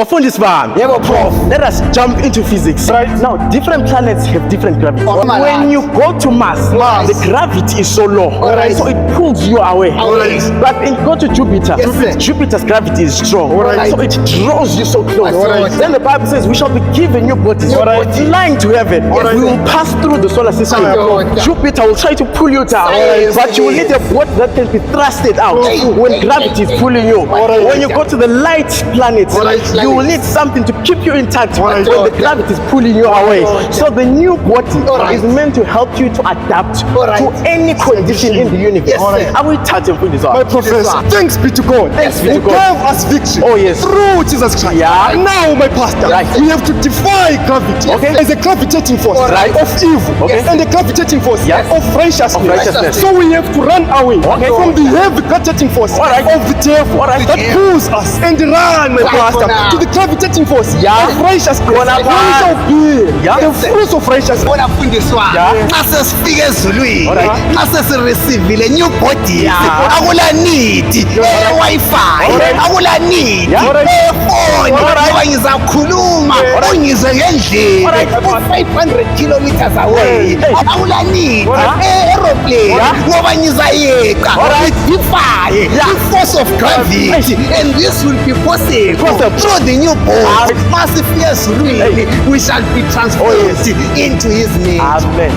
Bafundisi bami. Yebo prof. Let us jump into physics. Right. Now, different planets have different gravity. Alright. When you go to Mars, the gravity is so low. Alright. So it pulls you away. Alright. But when you go to Jupiter, Yes, sir. Jupiter's gravity is strong. Alright. So it draws you so close. Alright. Then the Bible says we shall be given new bodies. Alright. Flying to heaven. Alright. We will pass through the solar system. Alright. Jupiter will try to pull you down. Alright. But you will need a body that can be thrusted out when gravity is pulling you. Alright. When you go to the light planet, Alright. you will need something to keep you intact Alright. when the gravity is pulling you away. So the new body Alright. is meant to help you to adapt Alright. to any condition in the universe. Yes, sir. Are we touching for this? My professor, thanks be to God. Thanks be to who God. gave us victory Oh, yes. through Jesus Christ. Yeah. Now, my pastor, Right. we have to defy gravity Okay. as a gravitating force Right. of evil Okay. and a gravitating force Yes. of righteousness. Of righteousness. So we have to run away Okay. from the heavy gravitating force Alright. of the devil Alright. that pulls us and run, my Right pastor, now. to the gravitating force Yeah. of righteousness. Kona We ba- shall be Yeah. the fruits of righteousness. Bona fundiswa. Yeah. Xa sesifika ezulwini, Alright. xa sesireceive new bodies, Yeah. akula need Wi-Fi, Alright. akula need Yeah. Alright. phone Alright. ngoba ngizakhuluma Alright. ungizwe ngendlela Alright. 500 kilometers away. Hey. Akula need Alright. aeroplane Yeah. ngoba ngizayeqa Alright. defy Yeah. the force of gravity, and this will be possible Possible. through the new body. Alright. Masifika ezulwini, we shall be transformed into his name. Amen.